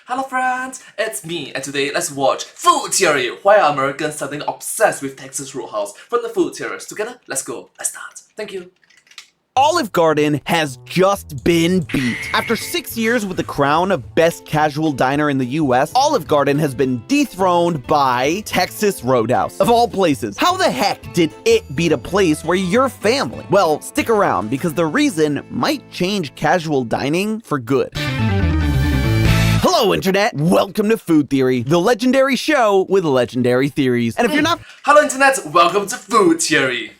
Hello friends, it's me, and today let's watch Food Theory, why are Americans suddenly obsessed with Texas Roadhouse from the Food Theorists. Together, let's go, let's start. Thank you. Olive Garden has just been beat. After 6 years with the crown of best casual diner in the US, Olive Garden has been dethroned by Texas Roadhouse. Of all places, how the heck did it beat a place where you're family? Well, stick around because the reason might change casual dining for good. Hello, Internet! Welcome to Food Theory, the legendary show with legendary theories. And if you're not Hello Internet, welcome to Food Theory.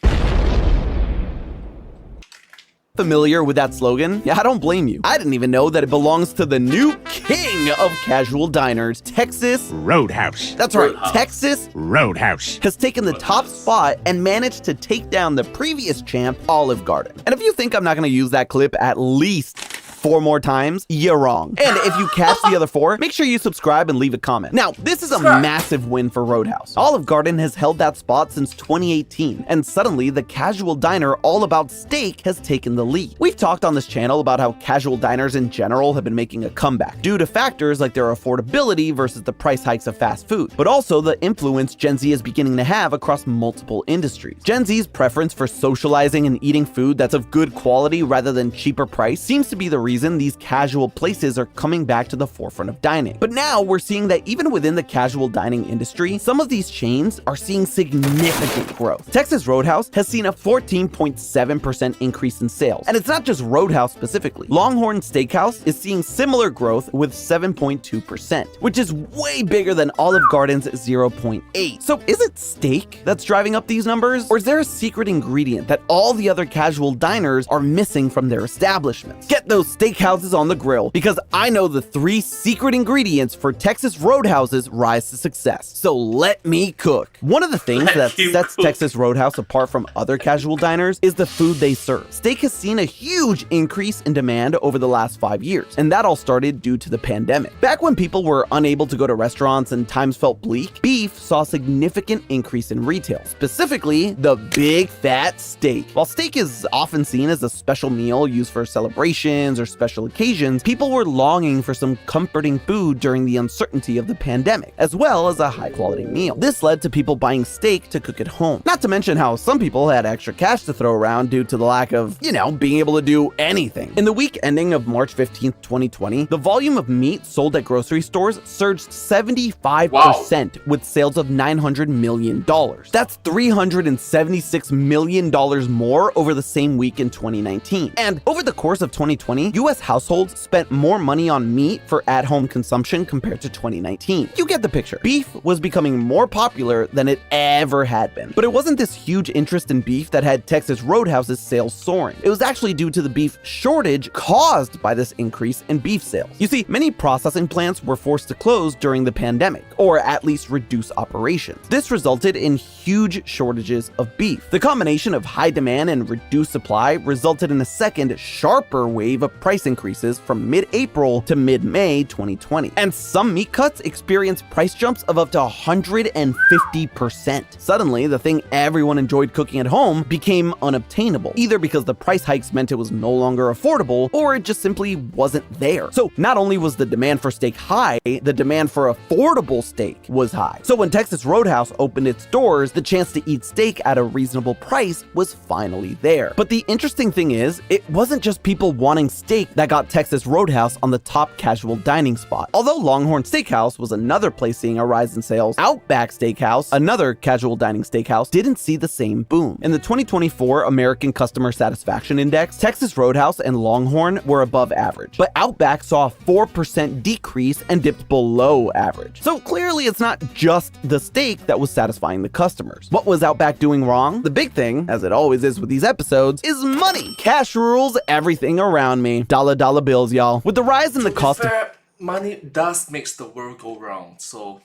familiar with that slogan, yeah, I don't blame you. I didn't even know that it belongs to the new king of casual diners, Texas Roadhouse. That's right, Roadhouse. Texas Roadhouse. has taken the top spot and managed to take down the previous champ, Olive Garden. And if you think I'm not going to use that clip at least 4 more times, you're wrong. And if you catch the other 4, make sure you subscribe and leave a comment. Now, this is a massive win for Roadhouse. Olive Garden has held that spot since 2018, and suddenly the casual diner all about steak has taken the lead. We've talked on this channel about how casual diners in general have been making a comeback due to factors like their affordability versus the price hikes of fast food, but also the influence Gen Z is beginning to have across multiple industries. Gen Z's preference for socializing and eating food that's of good quality rather than cheaper price seems to be the reason these casual places are coming back to the forefront of dining. But now we're seeing that even within the casual dining industry, some of these chains are seeing significant growth. Texas Roadhouse has seen a 14.7% increase in sales. And it's not just Roadhouse specifically. Longhorn Steakhouse is seeing similar growth with 7.2%, which is way bigger than Olive Garden's 0.8. So is it steak that's driving up these numbers? Or is there a secret ingredient that all the other casual diners are missing from their establishments? Get those steakhouses on the grill, because I know the 3 secret ingredients for Texas Roadhouse's rise to success. So let me cook. One of the things that sets Texas Roadhouse apart from other casual diners is the food they serve. Steak has seen a huge increase in demand over the last 5 years, and that all started due to the pandemic. Back when people were unable to go to restaurants and times felt bleak, beef saw a significant increase in retail, specifically the big fat steak. While steak is often seen as a special meal used for celebrations or special occasions, people were longing for some comforting food during the uncertainty of the pandemic, as well as a high-quality meal. This led to people buying steak to cook at home. Not to mention how some people had extra cash to throw around due to the lack of, being able to do anything. In the week ending of March 15th, 2020, the volume of meat sold at grocery stores surged 75% with sales of $900 million. That's $376 million more over the same week in 2019. And over the course of 2020, US households spent more money on meat for at-home consumption compared to 2019. You get the picture. Beef was becoming more popular than it ever had been. But it wasn't this huge interest in beef that had Texas Roadhouse's sales soaring. It was actually due to the beef shortage caused by this increase in beef sales. You see, many processing plants were forced to close during the pandemic, or at least reduce operations. This resulted in huge shortages of beef. The combination of high demand and reduced supply resulted in a second, sharper wave of price increases from mid-April to mid-May 2020. And some meat cuts experienced price jumps of up to 150%. Suddenly, the thing everyone enjoyed cooking at home became unobtainable, either because the price hikes meant it was no longer affordable, or it just simply wasn't there. So not only was the demand for steak high, the demand for affordable steak was high. So when Texas Roadhouse opened its doors, the chance to eat steak at a reasonable price was finally there. But the interesting thing is, it wasn't just people wanting steak that got Texas Roadhouse on the top casual dining spot. Although Longhorn Steakhouse was another place seeing a rise in sales, Outback Steakhouse, another casual dining steakhouse, didn't see the same boom. In the 2024 American Customer Satisfaction Index, Texas Roadhouse and Longhorn were above average, but Outback saw a 4% decrease and dipped below average. So clearly it's not just the steak that was satisfying the customers. What was Outback doing wrong? The big thing, as it always is with these episodes, is money. Cash rules everything around me. Dollar bills, y'all. With the rise in the cost of money does makes the world go round, so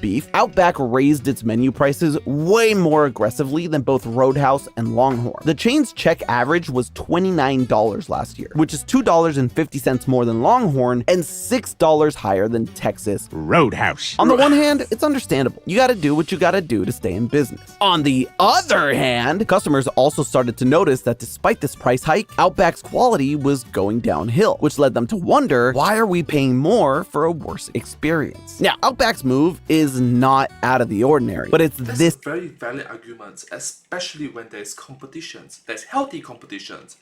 beef, Outback raised its menu prices way more aggressively than both Roadhouse and Longhorn. The chain's check average was $29 last year, which is $2.50 more than Longhorn and $6 higher than Texas Roadhouse. On the one hand, it's understandable. You gotta do what you gotta do to stay in business. On the other hand, customers also started to notice that despite this price hike, Outback's quality was going downhill, which led them to wonder, why are we paying more for a worse experience? Now, Outback's move is not out of the ordinary, but it's That's this a very valid argument, especially when there's competitions. There's healthy competitions.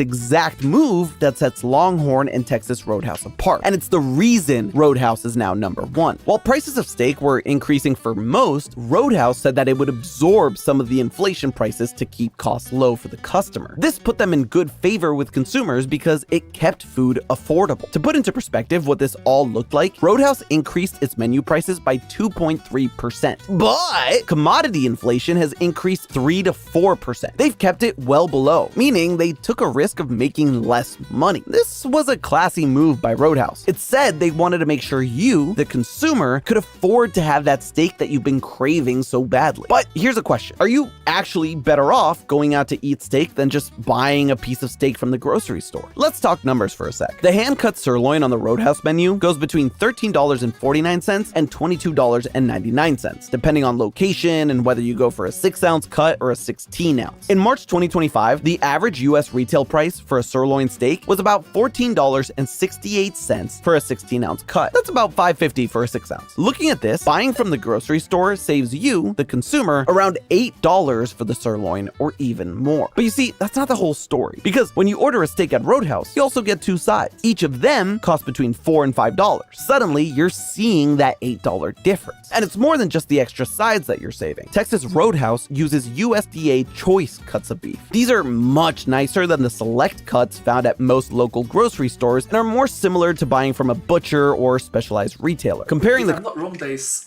exact move that sets Longhorn and Texas Roadhouse apart. And it's the reason Roadhouse is now #1. While prices of steak were increasing for most, Roadhouse said that it would absorb some of the inflation prices to keep costs low for the customer. This put them in good favor with consumers because it kept food affordable. To put into perspective what this all looked like, Roadhouse increased its menu prices by 2.3%. But commodity inflation has increased 3 to 4%. They've kept it well below, meaning they took a risk of making less money. This was a classy move by Roadhouse. It said they wanted to make sure you, the consumer, could afford to have that steak that you've been craving so badly. But here's a question. Are you actually better off going out to eat steak than just buying a piece of steak from the grocery store? Let's talk numbers for a sec. The hand-cut sirloin on the Roadhouse menu goes between $13.49 and $22.99, depending on location and whether you go for a 6-ounce cut or a 16-ounce. In March 2025, the average US retail price for a sirloin steak was about $14.68 for a 16-ounce cut. That's about $5.50 for a 6-ounce. Looking at this, buying from the grocery store saves you, the consumer, around $8 for the sirloin or even more. But you see, that's not the whole story, because when you order a steak at Roadhouse, you also get 2 sides. Each of them cost between $4 and $5. Suddenly, you're seeing that $8 difference. And it's more than just the extra sides that you're saving. Texas Roadhouse uses USDA choice cuts of beef. These are much nicer than the select cuts found at most local grocery stores and are more similar to buying from a butcher or specialized retailer. Comparing If the I'm not wrong, there's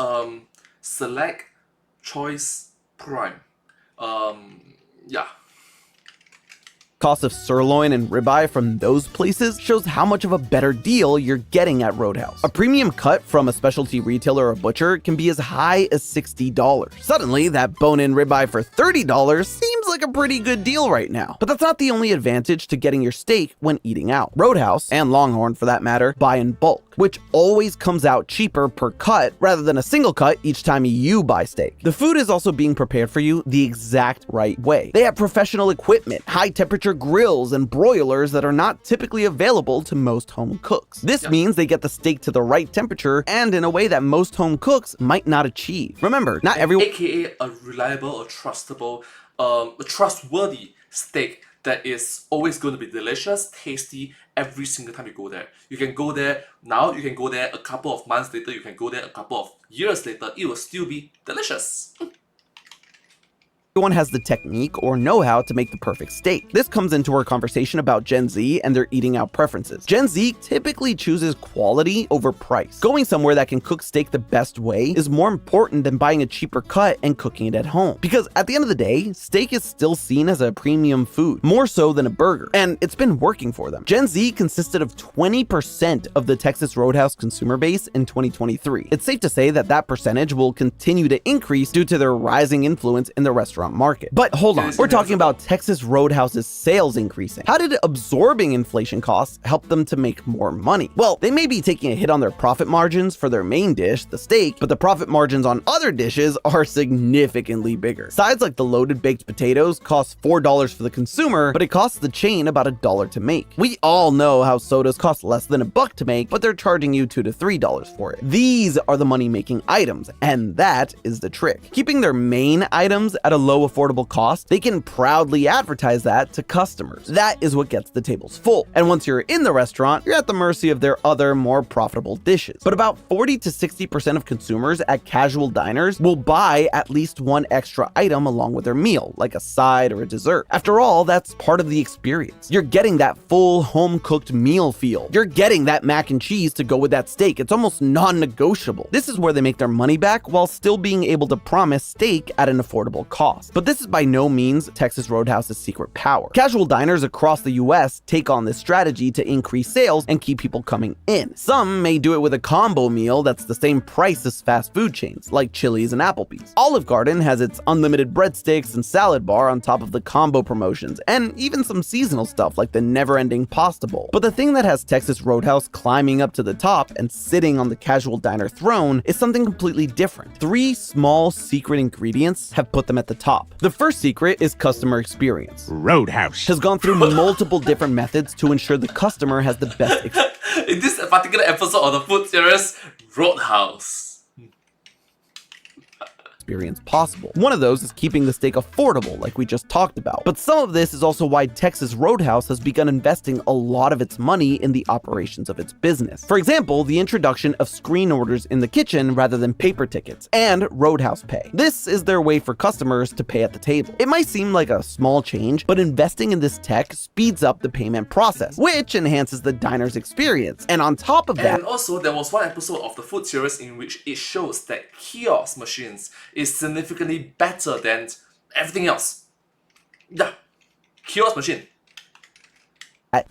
select, choice, prime. Yeah. cost of sirloin and ribeye from those places shows how much of a better deal you're getting at Roadhouse. A premium cut from a specialty retailer or butcher can be as high as $60. Suddenly, that bone-in ribeye for $30 seems like a pretty good deal right now. But that's not the only advantage to getting your steak when eating out. Roadhouse, and Longhorn for that matter, buy in bulk, which always comes out cheaper per cut rather than a single cut each time you buy steak. The food is also being prepared for you the exact right way. They have professional equipment, high temperature grills, and broilers that are not typically available to most home cooks. This means they get the steak to the right temperature and in a way that most home cooks might not achieve. Remember, not everyone... AKA a reliable, a trustable, a trustworthy steak that is always going to be delicious, tasty every single time you go there. You can go there now, you can go there a couple of months later, you can go there a couple of years later, it will still be delicious. Everyone has the technique or know-how to make the perfect steak. This comes into our conversation about Gen Z and their eating out preferences. Gen Z typically chooses quality over price. Going somewhere that can cook steak the best way is more important than buying a cheaper cut and cooking it at home. Because at the end of the day, steak is still seen as a premium food, more so than a burger, and it's been working for them. Gen Z consisted of 20% of the Texas Roadhouse consumer base in 2023. It's safe to say that that percentage will continue to increase due to their rising influence in the restaurant market. But hold on, we're talking about Texas Roadhouse's sales increasing. How did absorbing inflation costs help them to make more money? Well, they may be taking a hit on their profit margins for their main dish, the steak, but the profit margins on other dishes are significantly bigger. Sides like the loaded baked potatoes cost $4 for the consumer, but it costs the chain about $1 to make. We all know how sodas cost less than $1 to make, but they're charging you $2 to $3 for it. These are the money-making items, and that is the trick. Keeping their main items at a low affordable cost, they can proudly advertise that to customers. That is what gets the tables full. And once you're in the restaurant, you're at the mercy of their other more profitable dishes. But about 40 to 60% of consumers at casual diners will buy at least one extra item along with their meal, like a side or a dessert. After all, that's part of the experience. You're getting that full home-cooked meal feel. You're getting that mac and cheese to go with that steak. It's almost non-negotiable. This is where they make their money back while still being able to promise steak at an affordable cost. costs. But this is by no means Texas Roadhouse's secret power. Casual diners across the US take on this strategy to increase sales and keep people coming in. Some may do it with a combo meal that's the same price as fast food chains, like Chili's and Applebee's. Olive Garden has its unlimited breadsticks and salad bar on top of the combo promotions, and even some seasonal stuff like the never-ending pasta bowl. But the thing that has Texas Roadhouse climbing up to the top and sitting on the casual diner throne is something completely different. 3 small secret ingredients have put them at the top. The first secret is customer experience. Roadhouse Has gone through multiple different methods to ensure the customer has the best experience. In this particular episode of the food series, Roadhouse. Possible. One of those is keeping the steak affordable, like we just talked about. But some of this is also why Texas Roadhouse has begun investing a lot of its money in the operations of its business. For example, the introduction of screen orders in the kitchen rather than paper tickets, and Roadhouse Pay. This is their way for customers to pay at the table. It might seem like a small change, but investing in this tech speeds up the payment process, which enhances the diner's experience. And on top of that, And also, there was one episode of the food series in which it shows that kiosk machines is significantly better than everything else. Yeah, kiosk machine.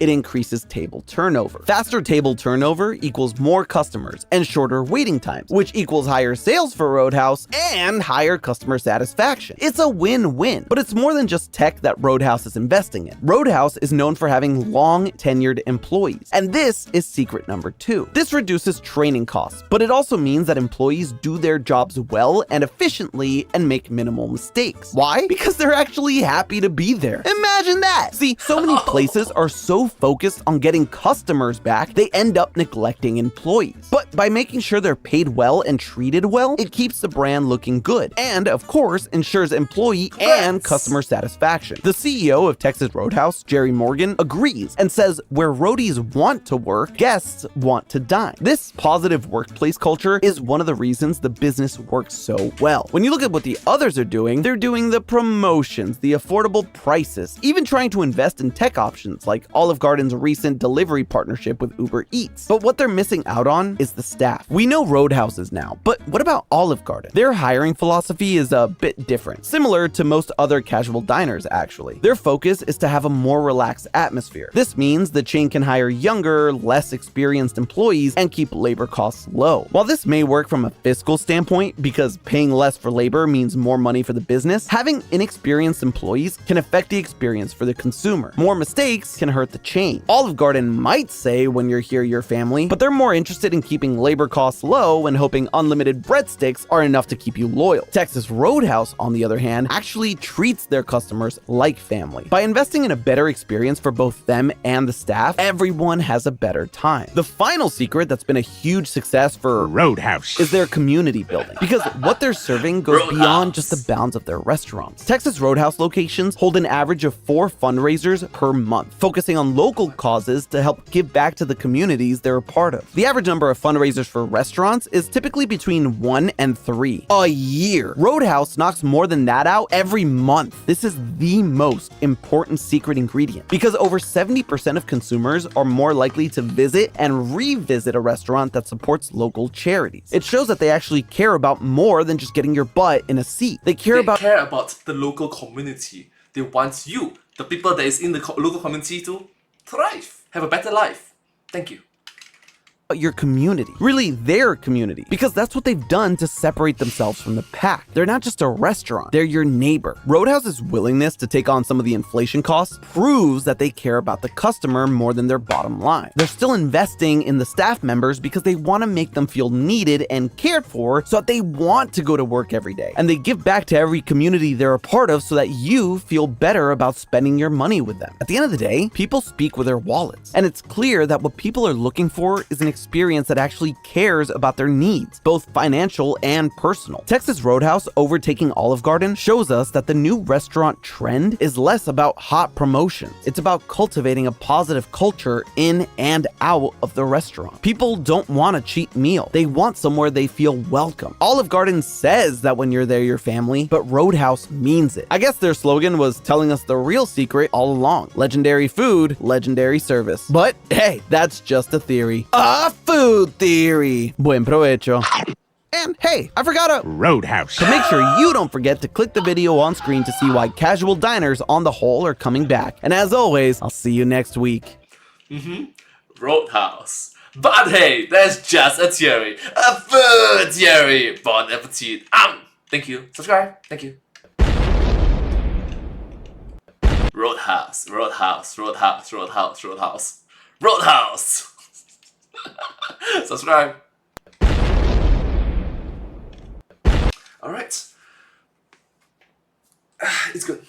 it increases table turnover. Faster table turnover equals more customers and shorter waiting times, which equals higher sales for Roadhouse and higher customer satisfaction. It's a win-win, but it's more than just tech that Roadhouse is investing in. Roadhouse is known for having long tenured employees, and this is secret number 2. This reduces training costs, but it also means that employees do their jobs well and efficiently and make minimal mistakes. Why? Because they're actually happy to be there. Imagine that! See, so many places are so focused on getting customers back, they end up neglecting employees. But by making sure they're paid well and treated well, it keeps the brand looking good, and of course, ensures employee and customer satisfaction. The CEO of Texas Roadhouse, Jerry Morgan, agrees and says where roadies want to work, guests want to dine. This positive workplace culture is one of the reasons the business works so well. When you look at what the others are doing, they're doing the promotions, the affordable prices, even trying to invest in tech options like Olive Garden's recent delivery partnership with Uber Eats. But what they're missing out on is the staff. We know Roadhouses now, but what about Olive Garden? Their hiring philosophy is a bit different, similar to most other casual diners actually. Their focus is to have a more relaxed atmosphere. This means the chain can hire younger, less experienced employees and keep labor costs low. While this may work from a fiscal standpoint because paying less for labor means more money for the business, having inexperienced employees can affect the experience for the consumer. More mistakes can hurt the chain. Olive Garden might say when you're here you're family, but they're more interested in keeping labor costs low and hoping unlimited breadsticks are enough to keep you loyal. Texas Roadhouse, on the other hand, actually treats their customers like family. By investing in a better experience for both them and the staff, everyone has a better time. The final secret that's been a huge success for Roadhouse is their community building, because what they're serving goes beyond just the bounds of their restaurants. Texas Roadhouse locations hold an average of 4 fundraisers per month, focusing on local causes to help give back to the communities they're a part of. The average number of fundraisers for restaurants is typically between 1 and 3 a year. Roadhouse knocks more than that out every month. This is the most important secret ingredient, because over 70% of consumers are more likely to visit and revisit a restaurant that supports local charities. It shows that they actually care about more than just getting your butt in a seat. They care about the local community. They want you, the people that is in the local community, to thrive, have a better life. Thank you. your community, really their community, because that's what they've done to separate themselves from the pack. They're not just a restaurant, they're your neighbor. Roadhouse's willingness to take on some of the inflation costs proves that they care about the customer more than their bottom line. They're still investing in the staff members because they want to make them feel needed and cared for so that they want to go to work every day. And they give back to every community they're a part of so that you feel better about spending your money with them. At the end of the day, people speak with their wallets, and it's clear that what people are looking for is an experience that actually cares about their needs, both financial and personal. Texas Roadhouse overtaking Olive Garden shows us that the new restaurant trend is less about hot promotions. It's about cultivating a positive culture in and out of the restaurant. People don't want a cheap meal. They want somewhere they feel welcome. Olive Garden says that when you're there, you're family, but Roadhouse means it. I guess their slogan was telling us the real secret all along. Legendary food, legendary service. But hey, that's just a theory. A food theory. Buen provecho. And hey, I forgot a Roadhouse. So make sure you don't forget to click the video on screen to see why casual diners on the whole are coming back. And as always, I'll see you next week. Roadhouse. But hey, that's just a theory. A food theory. Bon appetit. Thank you. Subscribe. Thank you. Roadhouse. Roadhouse. Roadhouse. Roadhouse. Roadhouse. Roadhouse. Subscribe. Alright. It's good.